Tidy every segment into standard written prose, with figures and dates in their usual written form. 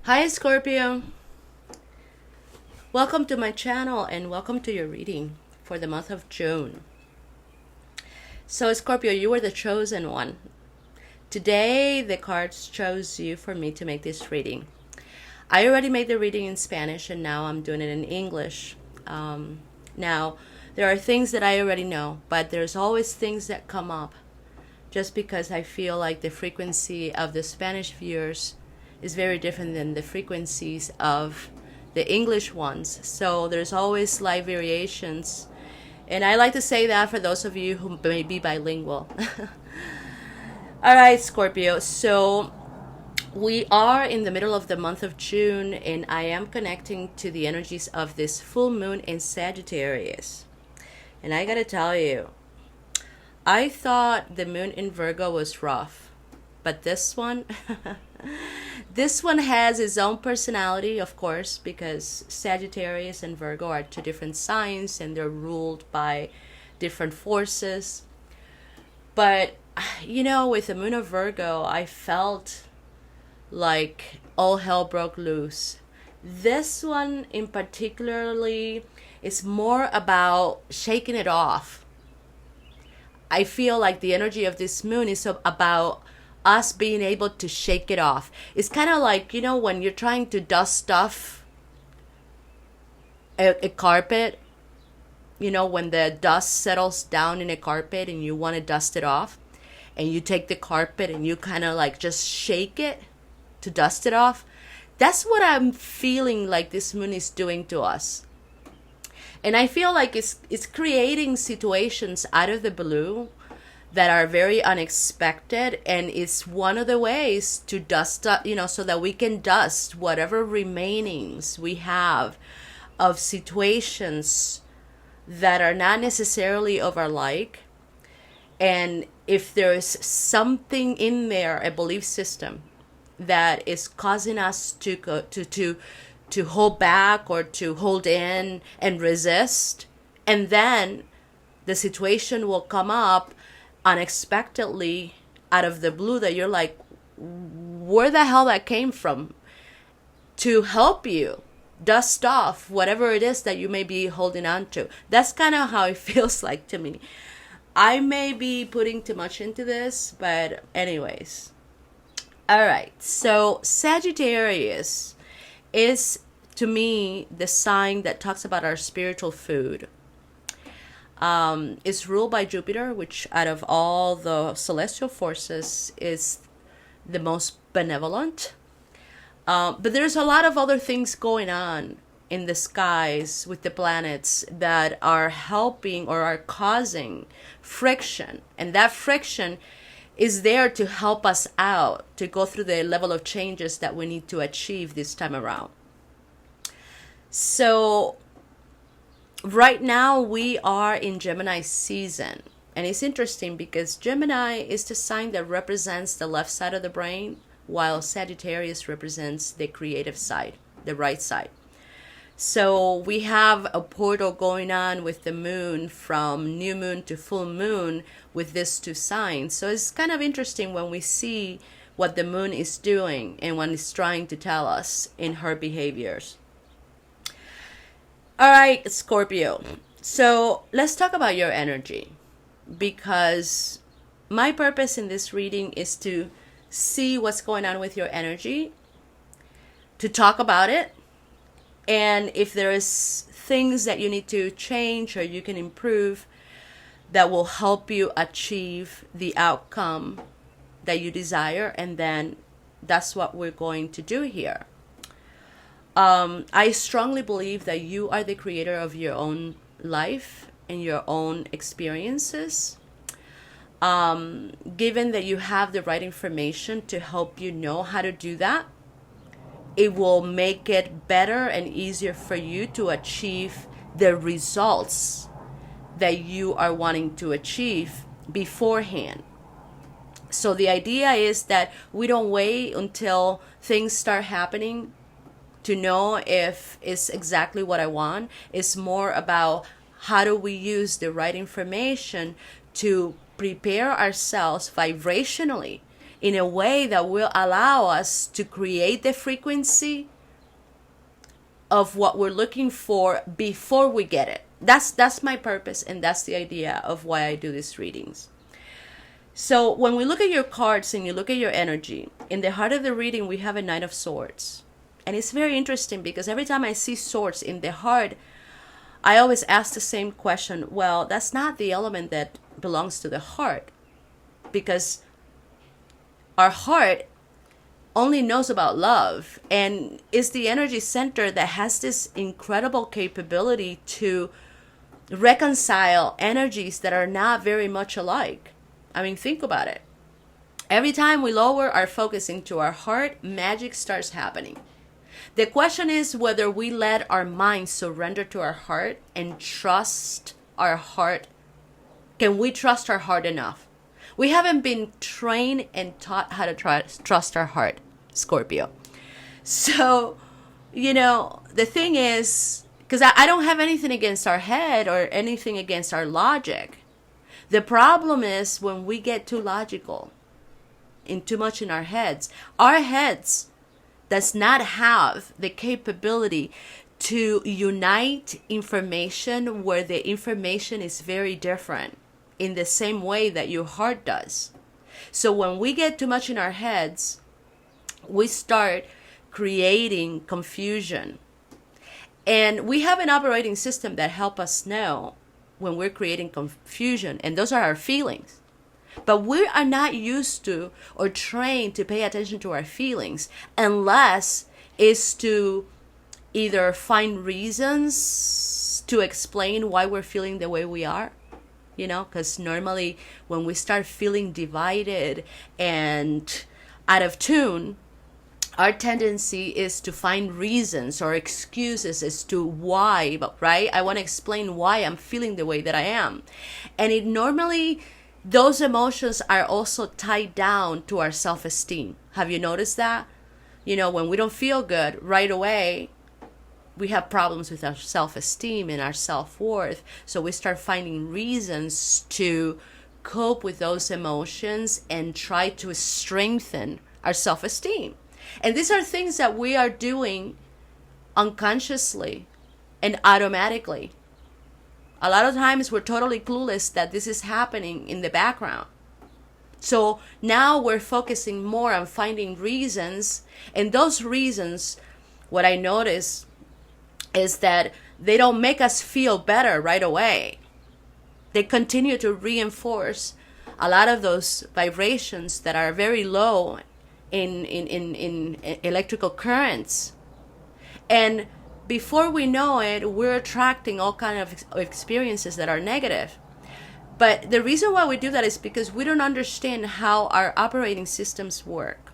Hi Scorpio, welcome to my channel and welcome to your reading for the month of June. So Scorpio, you were the chosen one. Today the cards chose you for me to make this reading. I already made the reading in Spanish and now I'm doing it in English. Now there are things that I already know, but there's always things that come up just because I feel like the frequency of the Spanish viewers is very different than the frequencies of the English ones. So there's always slight variations. And I like to say that for those of you who may be bilingual. All right, Scorpio. So we are in the middle of the month of June and I am connecting to the energies of this full moon in Sagittarius. And I gotta tell you, I thought the moon in Virgo was rough, but this one this one has its own personality, of course, because Sagittarius and Virgo are two different signs and they're ruled by different forces. But with the moon of Virgo, I felt like all hell broke loose. This one in particularly is more about shaking it off. I feel like the energy of this moon is about us being able to shake it off. It's kind of like, when you're trying to dust off a carpet, when the dust settles down in a carpet and you want to dust it off, and you take the carpet and you kind of like just shake it to dust it off. That's what I'm feeling like this moon is doing to us. And I feel like it's creating situations out of the blue that are very unexpected, and it's one of the ways to dust up, so that we can dust whatever remainings we have of situations that are not necessarily of our like. And if there's something in there, a belief system that is causing us to go to hold back or to hold in and resist, and then the situation will come up unexpectedly out of the blue that you're like, where the hell that came from, to help you dust off whatever it is that you may be holding on to. That's kind of how it feels like to me. I may be putting too much into this, but anyways. All right, so Sagittarius is, to me, the sign that talks about our spiritual food. Is ruled by Jupiter, which out of all the celestial forces is the most benevolent. But there's a lot of other things going on in the skies with the planets that are helping or are causing friction. And that friction is there to help us out to go through the level of changes that we need to achieve this time around. So right now we are in Gemini season, and it's interesting because Gemini is the sign that represents the left side of the brain, while Sagittarius represents the creative side, the right side. So we have a portal going on with the moon from new moon to full moon with these two signs. So it's kind of interesting when we see what the moon is doing and what it's trying to tell us in her behaviors. All right, Scorpio. So let's talk about your energy, because my purpose in this reading is to see what's going on with your energy, to talk about it, and if there is things that you need to change or you can improve that will help you achieve the outcome that you desire, and then that's what we're going to do here. I strongly believe that you are the creator of your own life and your own experiences. Given that you have the right information to help you know how to do that, it will make it better and easier for you to achieve the results that you are wanting to achieve beforehand. So the idea is that we don't wait until things start happening to know if it's exactly what I want. It's more about how do we use the right information to prepare ourselves vibrationally in a way that will allow us to create the frequency of what we're looking for before we get it. That's my purpose, and that's the idea of why I do these readings. So when we look at your cards and you look at your energy, in the heart of the reading we have a Knight of Swords. And it's very interesting because every time I see swords in the heart, I always ask the same question. Well, that's not the element that belongs to the heart, because our heart only knows about love and is the energy center that has this incredible capability to reconcile energies that are not very much alike. I mean, think about it. Every time we lower our focus into our heart, magic starts happening. The question is whether we let our mind surrender to our heart and trust our heart. Can we trust our heart enough? We haven't been trained and taught how to trust our heart, Scorpio. So, the thing is, because I don't have anything against our head or anything against our logic. The problem is when we get too logical and too much in our heads does not have the capability to unite information where the information is very different in the same way that your heart does. So when we get too much in our heads, we start creating confusion. And we have an operating system that helps us know when we're creating confusion, and those are our feelings. But we are not used to or trained to pay attention to our feelings unless it's to either find reasons to explain why we're feeling the way we are, because normally when we start feeling divided and out of tune, our tendency is to find reasons or excuses as to why, right? I want to explain why I'm feeling the way that I am. And it normally, those emotions are also tied down to our self-esteem. Have you noticed that? When we don't feel good right away, we have problems with our self-esteem and our self-worth. So we start finding reasons to cope with those emotions and try to strengthen our self-esteem. And these are things that we are doing unconsciously and automatically. A lot of times we're totally clueless that this is happening in the background. So now we're focusing more on finding reasons. And those reasons, what I notice is that they don't make us feel better right away. They continue to reinforce a lot of those vibrations that are very low in electrical currents. And before we know it, we're attracting all kinds of experiences that are negative. But the reason why we do that is because we don't understand how our operating systems work.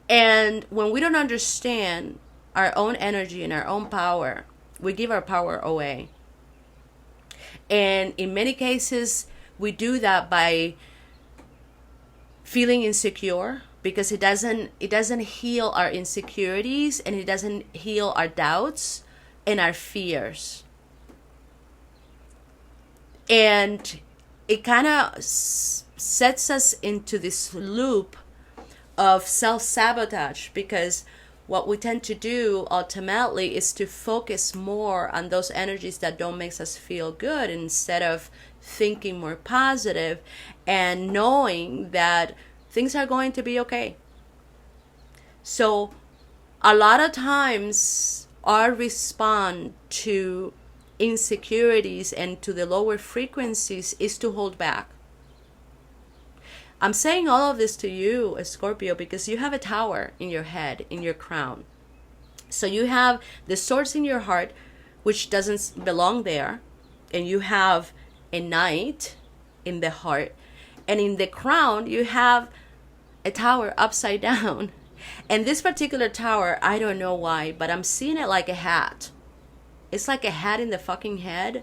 And when we don't understand our own energy and our own power, we give our power away. And in many cases, we do that by feeling insecure, because it doesn't heal our insecurities, and it doesn't heal our doubts and our fears. And it kind of sets us into this loop of self-sabotage, because what we tend to do ultimately is to focus more on those energies that don't make us feel good, instead of thinking more positive and knowing that things are going to be okay. So a lot of times our response to insecurities and to the lower frequencies is to hold back. I'm saying all of this to you, Scorpio, because you have a tower in your head, in your crown. So you have the source in your heart, which doesn't belong there, and you have a knight in the heart, and in the crown you have a tower upside down. And this particular tower, I don't know why, but I'm seeing it like a hat. It's like a hat in the fucking head,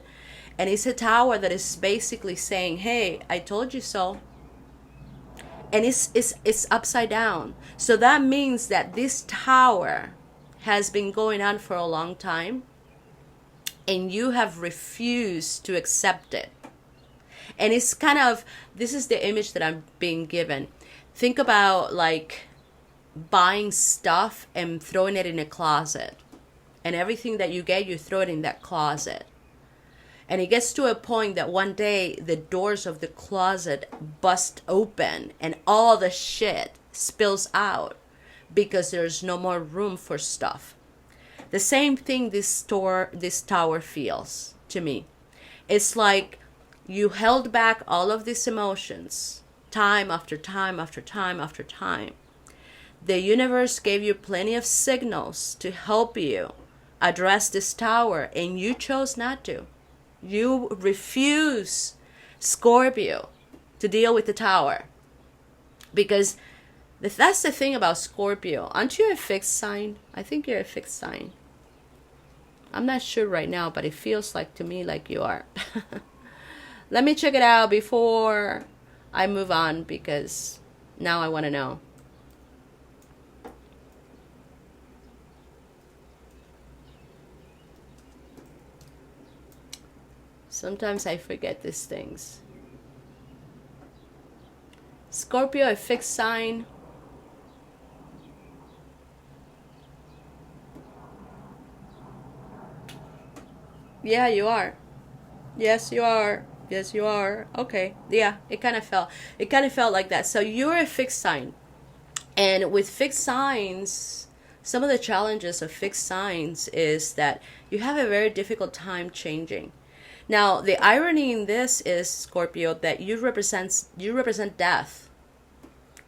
and it's a tower that is basically saying, hey, I told you so. And it's upside down. So that means that this tower has been going on for a long time, and you have refused to accept it. And it's kind of, this is the image that I'm being given. Think about like buying stuff and throwing it in a closet. And everything that you get, you throw it in that closet. And it gets to a point that one day the doors of the closet bust open and all the shit spills out because there's no more room for stuff. The same thing this tower feels to me. It's like you held back all of these emotions time after time after time after time. The universe gave you plenty of signals to help you address this tower, and you chose not to. You refuse, Scorpio, to deal with the tower. Because that's the thing about Scorpio. Aren't you a fixed sign? I think you're a fixed sign. I'm not sure right now, but it feels like to me like you are. Let me check it out before I move on, because now I want to know. Sometimes I forget these things. Scorpio, a fixed sign. Yeah, you are. Yes, you are. Yes, you are. Okay. Yeah, it kind of felt like that. So you're a fixed sign. And with fixed signs, some of the challenges of fixed signs is that you have a very difficult time changing. Now, the irony in this is, Scorpio, that you represent death.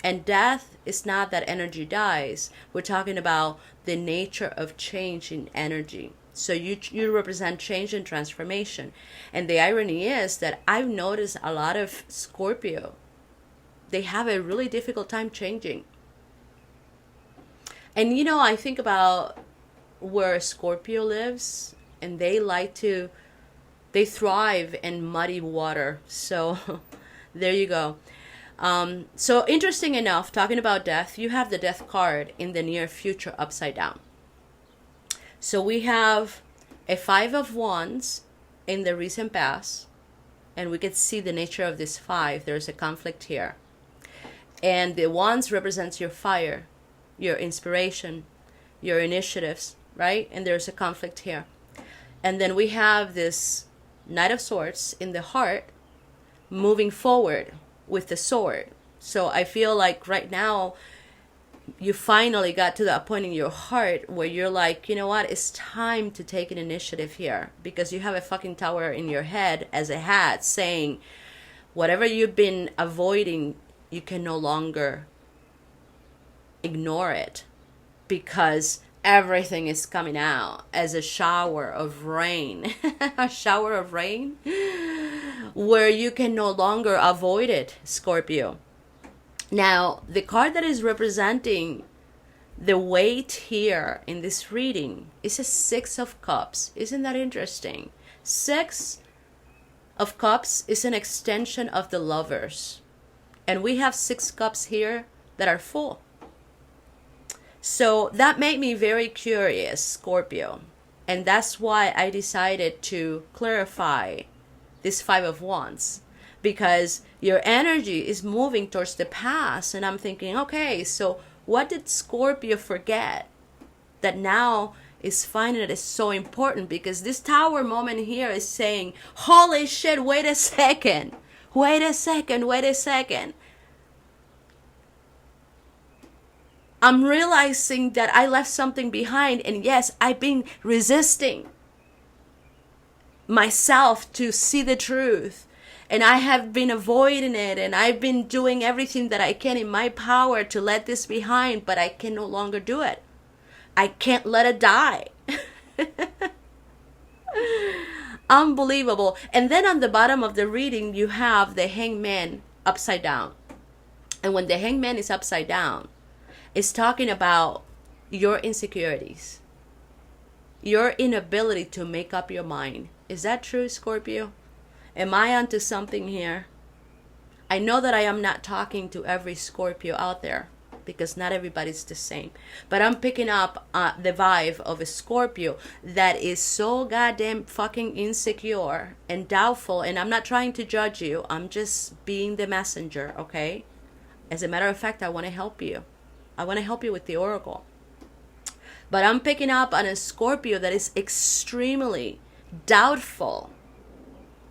And death is not that energy dies. We're talking about the nature of change in energy. So you represent change and transformation. And the irony is that I've noticed a lot of Scorpio, they have a really difficult time changing. And you know, I think about where Scorpio lives, and they thrive in muddy water. So there you go. So interesting enough, talking about death, you have the death card in the near future upside down. So we have a 5 of Wands in the recent past, and we can see the nature of this 5. There's a conflict here. And the Wands represents your fire, your inspiration, your initiatives, right? And there's a conflict here. And then we have this Knight of Swords in the heart, moving forward with the sword. So I feel like right now you finally got to that point in your heart where you're like, you know what, it's time to take an initiative here, because you have a fucking tower in your head as a hat saying whatever you've been avoiding, you can no longer ignore it, because everything is coming out as a shower of rain. A shower of rain where you can no longer avoid it, Scorpio. Now, the card that is representing the weight here in this reading is a 6 of Cups. Isn't that interesting? 6 of Cups is an extension of the Lovers. And we have 6 cups here that are full. So that made me very curious, Scorpio. And that's why I decided to clarify this 5 of Wands. Because your energy is moving towards the past. And I'm thinking, okay, so what did Scorpio forget that now is finding it is so important? Because this tower moment here is saying, holy shit, wait a second. Wait a second, wait a second. I'm realizing that I left something behind. And yes, I've been resisting myself to see the truth. And I have been avoiding it, and I've been doing everything that I can in my power to let this behind, but I can no longer do it. I can't let it die. Unbelievable. And then on the bottom of the reading, you have the Hangman upside down. And when the Hangman is upside down, it's talking about your insecurities, your inability to make up your mind. Is that true, Scorpio? Am I onto something here? I know that I am not talking to every Scorpio out there, because not everybody's the same. But I'm picking up the vibe of a Scorpio that is so goddamn fucking insecure and doubtful. And I'm not trying to judge you. I'm just being the messenger, okay? As a matter of fact, I want to help you. I want to help you with the oracle. But I'm picking up on a Scorpio that is extremely doubtful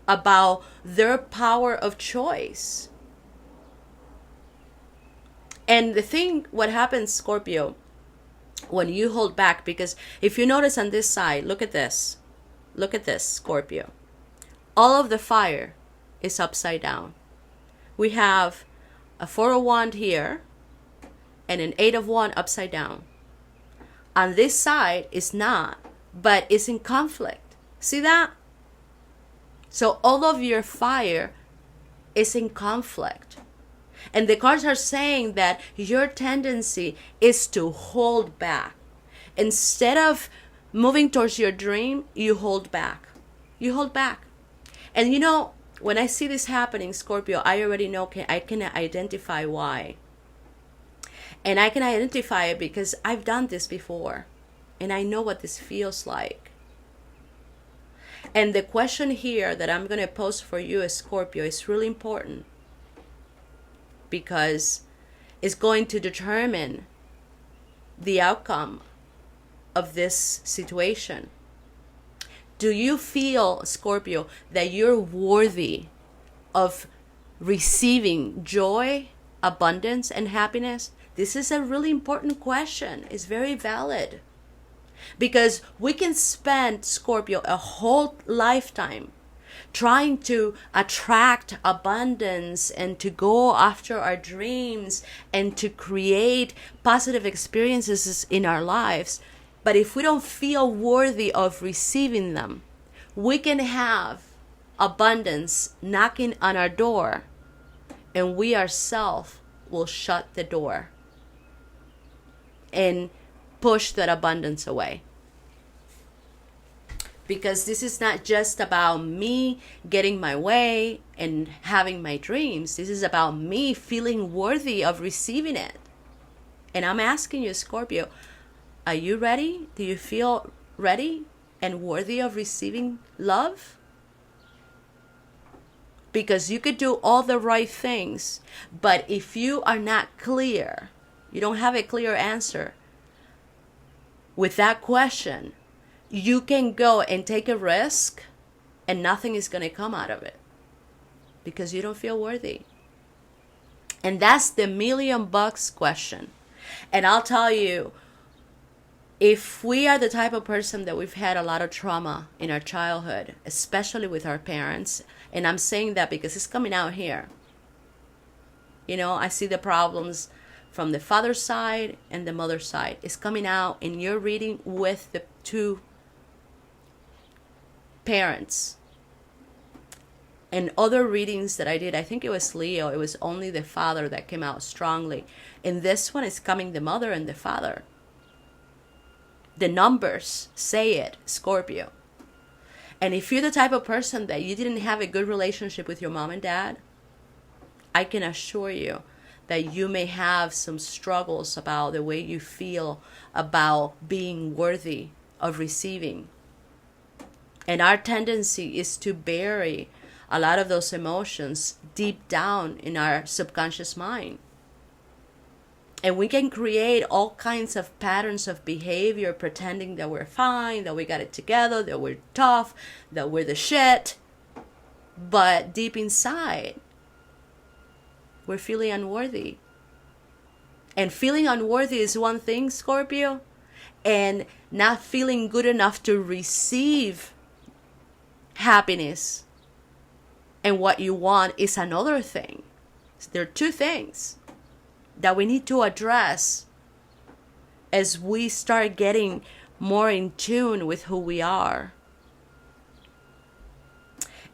about their power of choice. And the thing, what happens, Scorpio, when you hold back, because if you notice on this side, look at this. Look at this, Scorpio. All of the fire is upside down. We have a 4 of Wands here and an 8 of Wands upside down. On this side is not, but it's in conflict. See that? So all of your fire is in conflict. And the cards are saying that your tendency is to hold back. Instead of moving towards your dream, you hold back. You hold back. And you know, when I see this happening, Scorpio, I already know, I can identify why. And I can identify it because I've done this before. And I know what this feels like. And the question here that I'm going to pose for you as Scorpio is really important, because it's going to determine the outcome of this situation. Do you feel, Scorpio, that you're worthy of receiving joy, abundance, and happiness? This is a really important question. It's very valid. Because we can spend, Scorpio, a whole lifetime trying to attract abundance and to go after our dreams and to create positive experiences in our lives. But if we don't feel worthy of receiving them, we can have abundance knocking on our door and we ourselves will shut the door and push that abundance away. Because this is not just about me getting my way and having my dreams. This is about me feeling worthy of receiving it. And I'm asking you, Scorpio, are you ready? Do you feel ready and worthy of receiving love? Because you could do all the right things, but if you are not clear, you don't have a clear answer with that question, you can go and take a risk and nothing is going to come out of it because you don't feel worthy. And that's the $1,000,000 question. And I'll tell you, if we are the type of person that we've had a lot of trauma in our childhood, especially with our parents, and I'm saying that because it's coming out here. You know, I see the problems from the father's side and the mother's side. It's coming out in your reading with the two parents. And other readings that I did, I think it was Leo, it was only the father that came out strongly. In this one, it's coming the mother and the father. The numbers say it, Scorpio. And if you're the type of person that you didn't have a good relationship with your mom and dad, I can assure you that you may have some struggles about the way you feel about being worthy of receiving. And our tendency is to bury a lot of those emotions deep down in our subconscious mind. And we can create all kinds of patterns of behavior pretending that we're fine, that we got it together, that we're tough, that we're the shit. But deep inside, we're feeling unworthy. And feeling unworthy is one thing, Scorpio. And not feeling good enough to receive happiness and what you want is another thing. There are two things that we need to address as we start getting more in tune with who we are.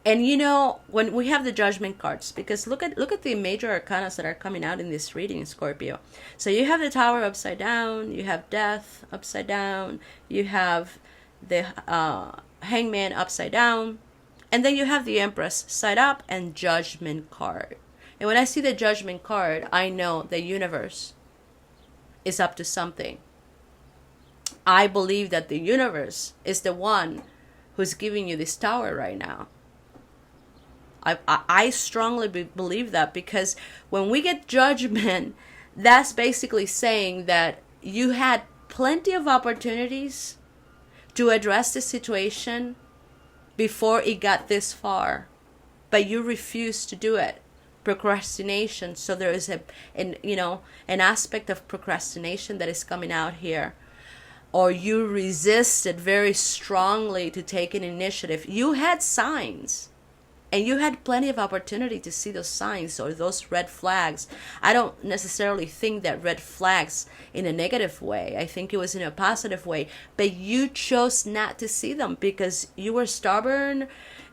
And you know, when we have the judgment cards, because look at the major arcana that are coming out in this reading, Scorpio. So you have the Tower upside down, you have Death upside down, you have the Hangman upside down, and then you have the Empress side up and Judgment card. And when I see the Judgment card, I know the universe is up to something. I believe that the universe is the one who's giving you this tower right now. I strongly believe that, because when we get judgment, that's basically saying that you had plenty of opportunities to address the situation before it got this far, but you refused to do it. Procrastination. So there is an aspect of procrastination that is coming out here. Or you resisted very strongly to take an initiative. You had signs, and you had plenty of opportunity to see those signs or those red flags. I don't necessarily think that red flags in a negative way. I think it was in a positive way. But you chose not to see them because you were stubborn,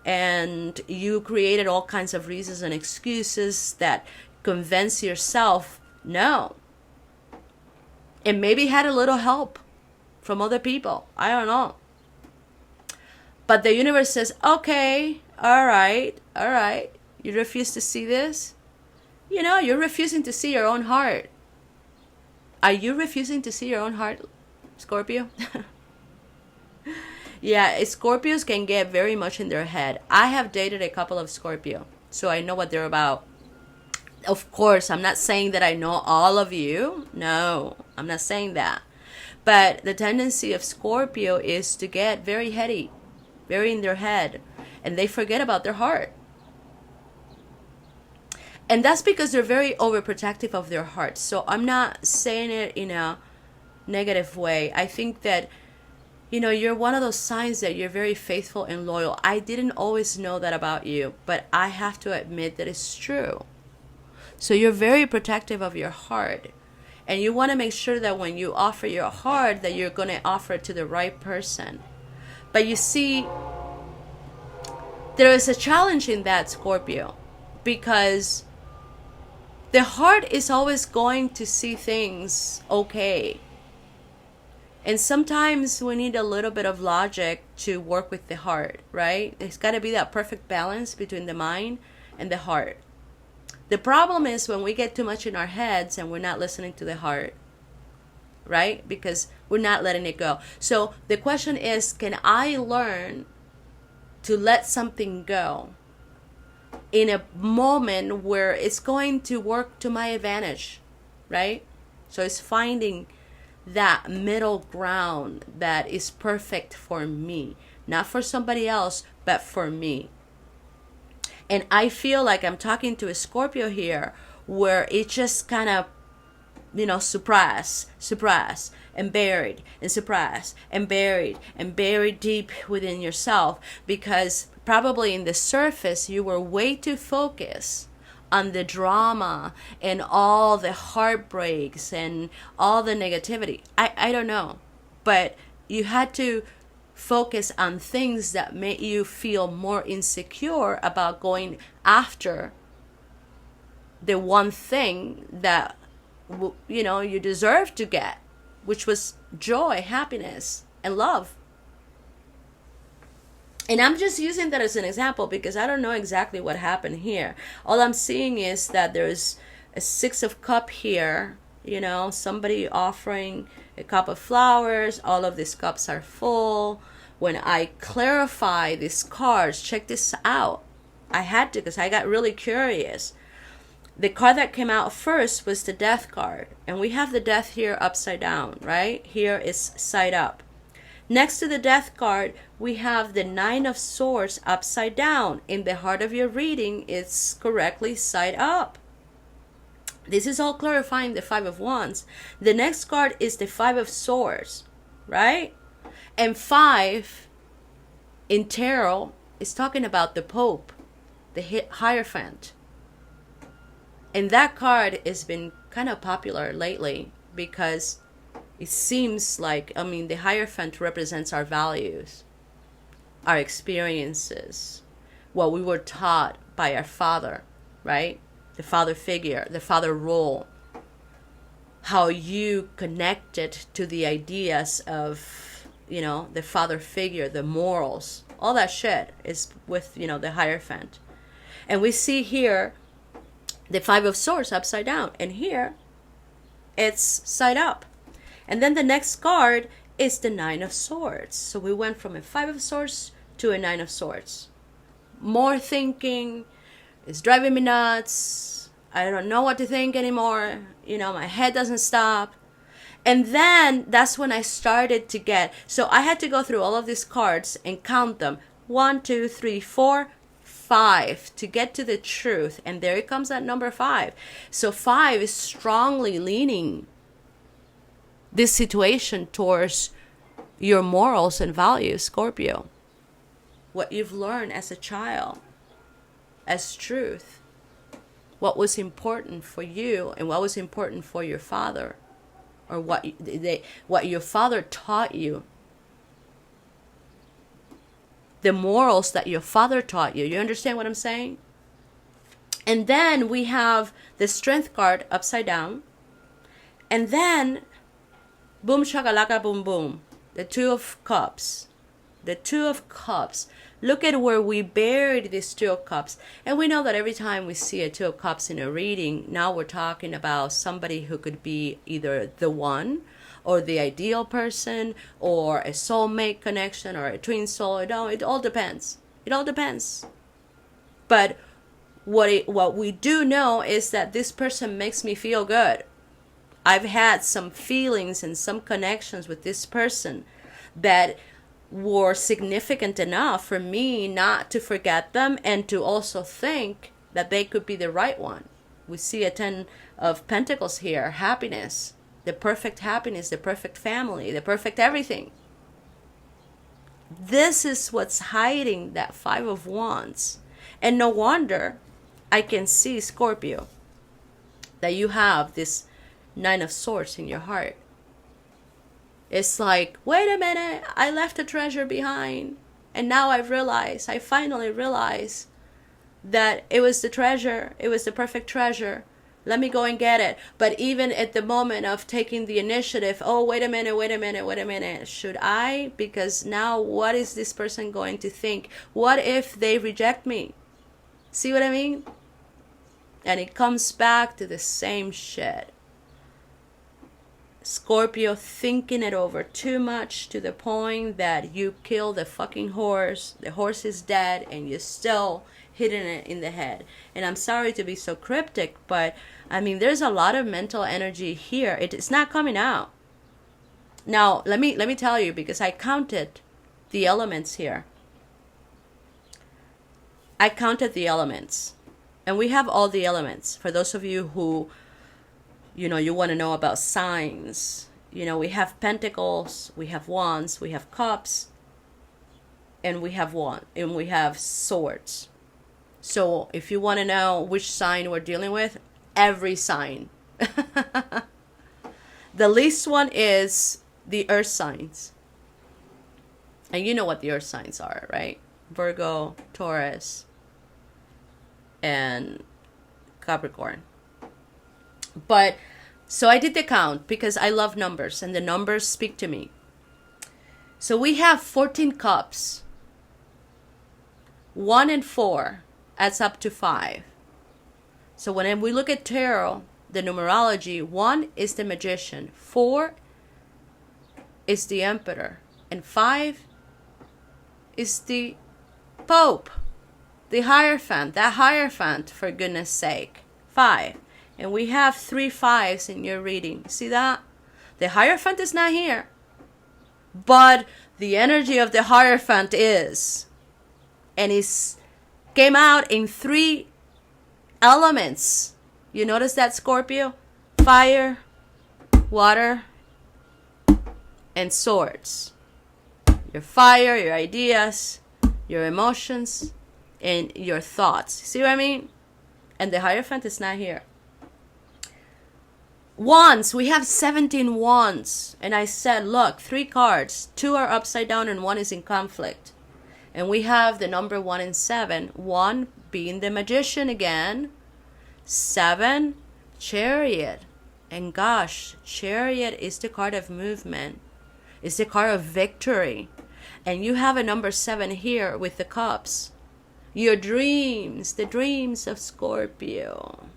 and you created all kinds of reasons and excuses that convince yourself no. And maybe had a little help from other people. I don't know. But the universe says, okay, all right. You refuse to see this? You're refusing to see your own heart. Are you refusing to see your own heart, Scorpio? Yeah, Scorpios can get very much in their head. I have dated a couple of Scorpio, so I know what they're about. Of course, I'm not saying that I know all of you. No, I'm not saying that. But the tendency of Scorpio is to get very heady, very in their head, and they forget about their heart. And that's because they're very overprotective of their heart. So I'm not saying it in a negative way. I think that, you're one of those signs that you're very faithful and loyal. I didn't always know that about you, but I have to admit that it's true. So you're very protective of your heart. And you want to make sure that when you offer your heart, that you're going to offer it to the right person. But you see, there is a challenge in that, Scorpio, because the heart is always going to see things okay. And sometimes we need a little bit of logic to work with the heart, right? There's got to be that perfect balance between the mind and the heart. The problem is when we get too much in our heads and we're not listening to the heart, right? Because we're not letting it go. So the question is, can I learn to let something go in a moment where it's going to work to my advantage, right? So it's finding that middle ground that is perfect for me, not for somebody else, but for me. And I feel like I'm talking to a Scorpio here where it just kind of, suppress, and buried, and suppress, and buried deep within yourself, because probably in the surface you were way too focused on the drama and all the heartbreaks and all the negativity. I don't know. But you had to focus on things that made you feel more insecure about going after the one thing that you deserve to get, which was joy, happiness, and love. And I'm just using that as an example because I don't know exactly what happened here. All I'm seeing is that there's a 6 of Cups here, somebody offering a cup of flowers. All of these cups are full. When I clarify these cards, check this out. I had to, because I got really curious. The card that came out first was the Death card. And we have the Death here upside down, right? Here is side up. Next to the Death card, we have the 9 of Swords upside down. In the heart of your reading, it's correctly side up. This is all clarifying the 5 of Wands. The next card is the 5 of Swords, right? And 5 in tarot is talking about the Pope, the Hierophant. And that card has been kind of popular lately because it seems like, the Hierophant represents our values, our experiences, what we were taught by our father, right? The father figure, the father role, how you connected to the ideas of, the father figure, the morals, all that shit is with, the Hierophant. And we see here the 5 of Swords upside down. And here it's side up. And then the next card is the Nine of Swords. So we went from a Five of Swords to a Nine of Swords. More thinking. It's driving me nuts. I don't know what to think anymore. You know, my head doesn't stop. And then that's when I started to get, so I had to go through all of these cards and count them. 1, 2, 3, 4, 5 to get to the truth. And there it comes at number 5. So 5 is strongly leaning this situation towards your morals and values, Scorpio. What you've learned as a child, as truth. What was important for you and what was important for your father, or what your father taught you. The morals that your father taught you. You understand what I'm saying? And then we have the Strength card upside down. And then, boom shakalaka boom boom, the Two of Cups. The Two of Cups. Look at where we buried this Two of Cups. And we know that every time we see a Two of Cups in a reading, now we're talking about somebody who could be either the one, or the ideal person, or a soulmate connection, or a twin soul. No, it all depends. It all depends. But what we do know is that this person makes me feel good. I've had some feelings and some connections with this person that were significant enough for me not to forget them and to also think that they could be the right one. We see a 10 of Pentacles here, happiness, the perfect happiness, the perfect family, the perfect everything. This is what's hiding that Five of Wands. And no wonder I can see, Scorpio, that you have this Nine of Swords in your heart. It's like, wait a minute, I left a treasure behind. And now I finally realized that it was the treasure. It was the perfect treasure. Let me go and get it. But even at the moment of taking the initiative, oh, wait a minute. Should I? Because now what is this person going to think? What if they reject me? See what I mean? And it comes back to the same shit. Scorpio thinking it over too much to the point that you kill the fucking horse. The horse is dead and you're still hitting it in the head. And I'm sorry to be so cryptic, but I mean, there's a lot of mental energy here. It's not coming out. Now, let me tell you, because I counted the elements here. I counted the elements. And we have all the elements. For those of you who, you want to know about signs. We have Pentacles, we have Wands, we have Cups, and we have Swords. So if you want to know which sign we're dealing with, every sign. The least one is the earth signs. And you know what the earth signs are, right? Virgo, Taurus, and Capricorn. But so I did the count because I love numbers and the numbers speak to me. So we have 14 cups. 1 and 4 adds up to 5. So when we look at tarot, the numerology, 1 is the Magician, 4 is the Emperor, and 5 is the Pope, the Hierophant, that Hierophant, for goodness sake. 5. And we have 3 5s in your reading. See that? The Hierophant is not here. But the energy of the Hierophant is. And it came out in 3 elements. You notice that, Scorpio? Fire, water, and swords. Your fire, your ideas, your emotions, and your thoughts. See what I mean? And the Hierophant is not here. Wands, we have 17 wands. And I said, look, 3 cards. 2 are upside down and 1 is in conflict. And we have the number 1 and 7. 1 being the Magician again. 7, Chariot. And gosh, Chariot is the card of movement. It's the card of victory. And you have a number 7 here with the cups. Your dreams, the dreams of Scorpio.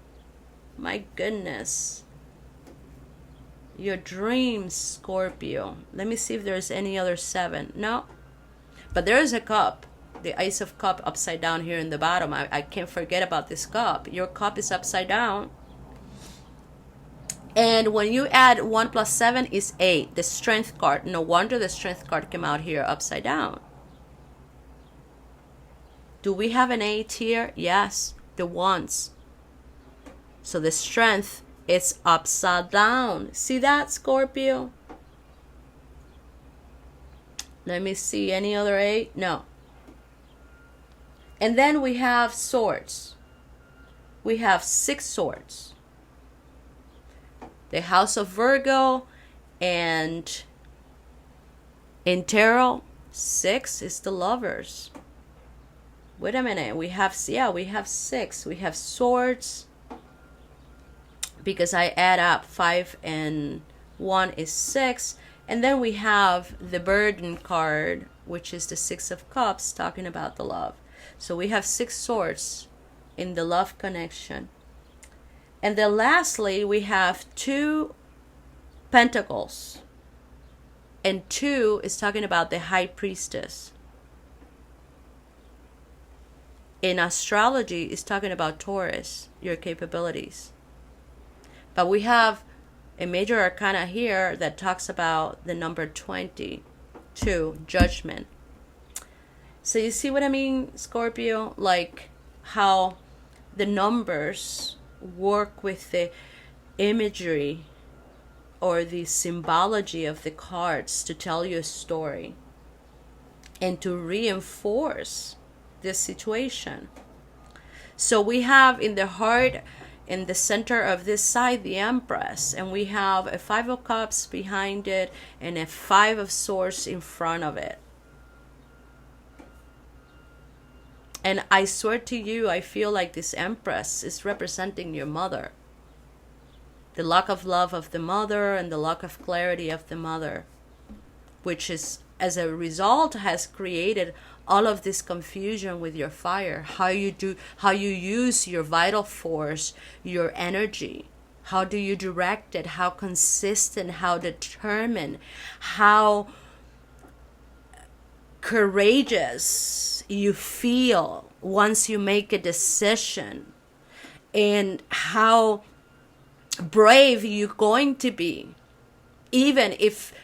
My goodness. Your dreams, Scorpio. Let me see if there's any other 7. No. But there is a cup. The Ace of Cup upside down here in the bottom. I can't forget about this cup. Your cup is upside down. And when you add 1 plus 7 is 8. The Strength card. No wonder the Strength card came out here upside down. Do we have an 8 here? Yes. The Wands. So the Strength is upside down. See that, Scorpio? Let me see. Any other 8? No. And then we have Swords. We have 6 swords. The House of Virgo, and in tarot, 6 is the Lovers. Wait a minute. We have 6. We have Swords. Because I add up 5 and 1 is 6. And then we have the Burden card, which is the 6 of Cups, talking about the love. So we have 6 swords in the love connection. And then lastly, we have 2 pentacles. And 2 is talking about the High Priestess. In astrology, it's talking about Taurus, your capabilities. But we have a major arcana here that talks about the number 22, Judgment. So you see what I mean, Scorpio? Like how the numbers work with the imagery or the symbology of the cards to tell you a story and to reinforce this situation. So we have in the heart, in the center of this side, the Empress, and we have a 5 of Cups behind it and a 5 of Swords in front of it. And I swear to you, I feel like this Empress is representing your mother. The lack of love of the mother and the lack of clarity of the mother, which is, as a result, has created all of this confusion with your fire. How you use your vital force, your energy. How do you direct it? How consistent, how determined, how courageous you feel once you make a decision, and how brave you're going to be, even if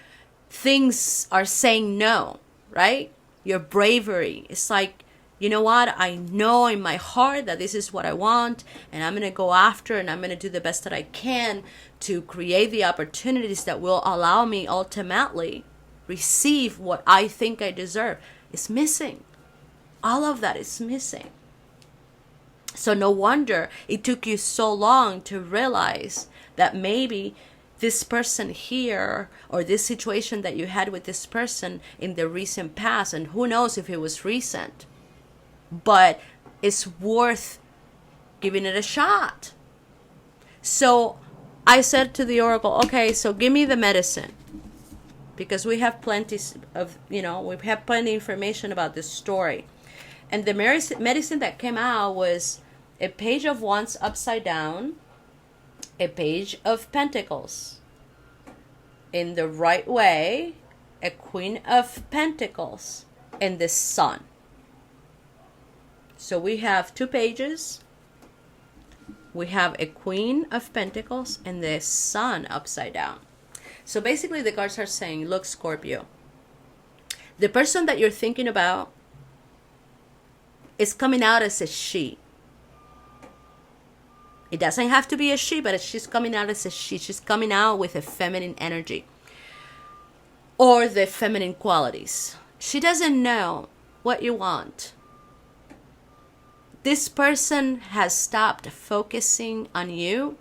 things are saying no, right? Your bravery. It's like, you know what? I know in my heart that this is what I want, and I'm going to go after, and I'm going to do the best that I can to create the opportunities that will allow me ultimately receive what I think I deserve. It's missing. All of that is missing. So no wonder it took you so long to realize that maybe this person here, or this situation that you had with this person in the recent past, and who knows if it was recent, but it's worth giving it a shot. So I said to the Oracle, okay, so give me the medicine, because we have plenty of, we have plenty of information about this story. And the medicine that came out was a Page of Wands upside down, a Page of Pentacles in the right way, a Queen of Pentacles, and the Sun. So we have 2 pages. We have a Queen of Pentacles and the Sun upside down. So basically the cards are saying, look, Scorpio, the person that you're thinking about is coming out as a she. It doesn't have to be a she, but she's coming out as a she. She's coming out with a feminine energy or the feminine qualities. She doesn't know what you want. This person has stopped focusing on you.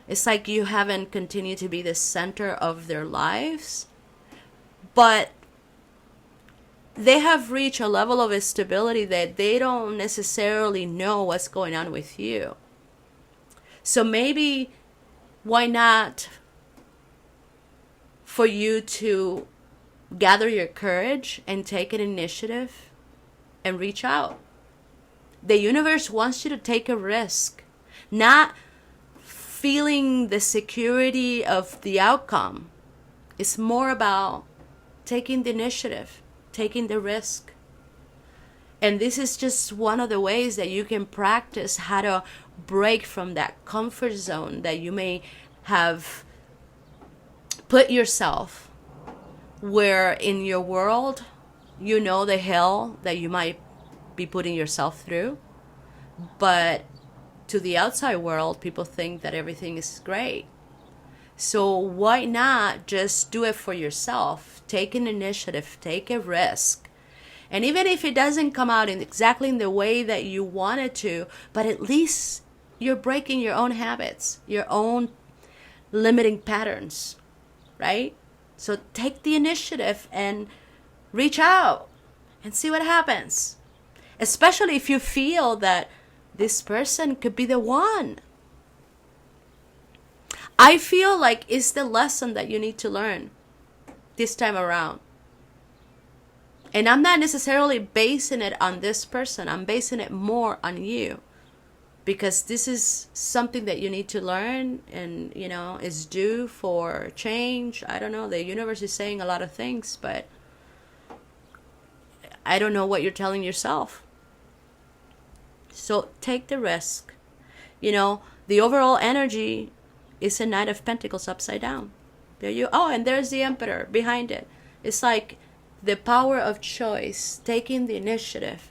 It's like you haven't continued to be the center of their lives. But they have reached a level of stability that they don't necessarily know what's going on with you. So maybe, why not for you to gather your courage and take an initiative and reach out. The universe wants you to take a risk, not feeling the security of the outcome. It's more about taking the initiative, taking the risk. And this is just one of the ways that you can practice how to break from that comfort zone that you may have put yourself, where in your world, you know the hell that you might be putting yourself through. But to the outside world, people think that everything is great. So why not just do it for yourself? Take an initiative, take a risk. And even if it doesn't come out exactly in the way that you want it to, but at least you're breaking your own habits, your own limiting patterns, right? So take the initiative and reach out and see what happens. Especially if you feel that this person could be the one. I feel like it's the lesson that you need to learn this time around. And I'm not necessarily basing it on this person. I'm basing it more on you. Because this is something that you need to learn and, is due for change. I don't know. The universe is saying a lot of things, but I don't know what you're telling yourself. So take the risk. The overall energy is a Knight of Pentacles upside down. And there's the Emperor behind it. It's like the power of choice, taking the initiative.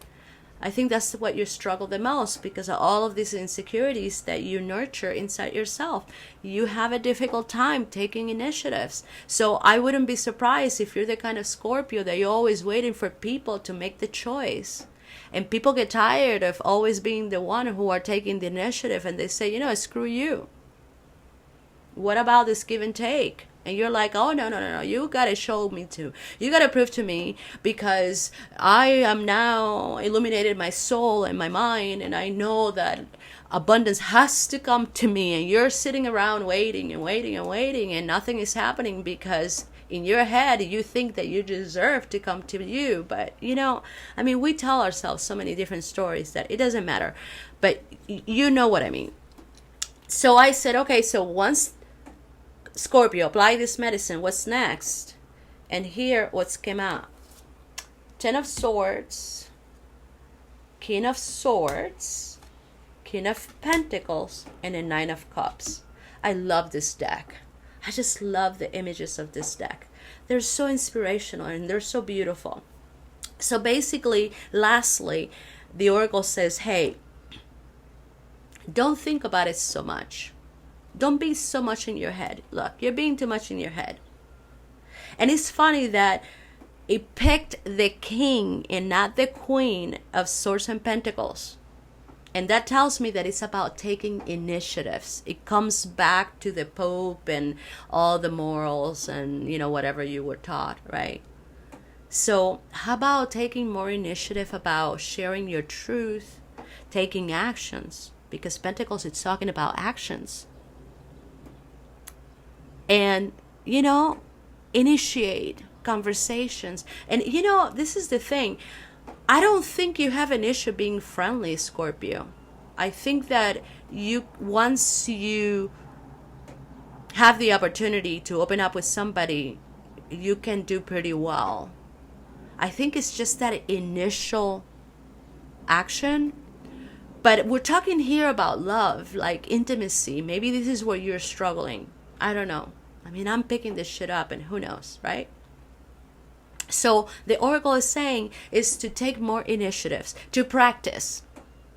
I think that's what you struggle the most because of all of these insecurities that you nurture inside yourself. You have a difficult time taking initiatives. So I wouldn't be surprised if you're the kind of Scorpio that you're always waiting for people to make the choice. And people get tired of always being the one who are taking the initiative, and they say, screw you. What about this give and take? And you're like, oh, no. You got to show me too. You got to prove to me because I am now illuminated my soul and my mind. And I know that abundance has to come to me. And you're sitting around waiting and waiting and waiting. And nothing is happening because in your head, you think that you deserve to come to you. But, we tell ourselves so many different stories that it doesn't matter. But you know what I mean. So I said, okay, so once Scorpio, apply this medicine. What's next? And here, what's came out? 10 of Swords, King of Swords, King of Pentacles, and a 9 of Cups. I love this deck. I just love the images of this deck. They're so inspirational and they're so beautiful. So basically, lastly, the Oracle says, hey, don't think about it so much. Don't be so much in your head. Look, you're being too much in your head. And it's funny that it picked the king and not the queen of Swords and Pentacles. And that tells me that it's about taking initiatives. It comes back to the Pope and all the morals and, whatever you were taught, right? So how about taking more initiative about sharing your truth, taking actions? Because Pentacles, it's talking about actions. And, initiate conversations. And, this is the thing. I don't think you have an issue being friendly, Scorpio. I think that once you have the opportunity to open up with somebody, you can do pretty well. I think it's just that initial action. But we're talking here about love, like intimacy. Maybe this is where you're struggling. I don't know. I'm picking this shit up and who knows, right? So the Oracle is saying is to take more initiatives, to practice.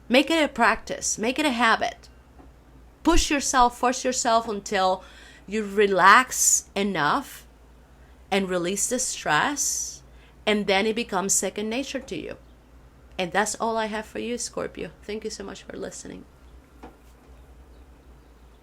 Make it a practice. Make it a habit. Push yourself, force yourself until you relax enough and release the stress. And then it becomes second nature to you. And that's all I have for you, Scorpio. Thank you so much for listening.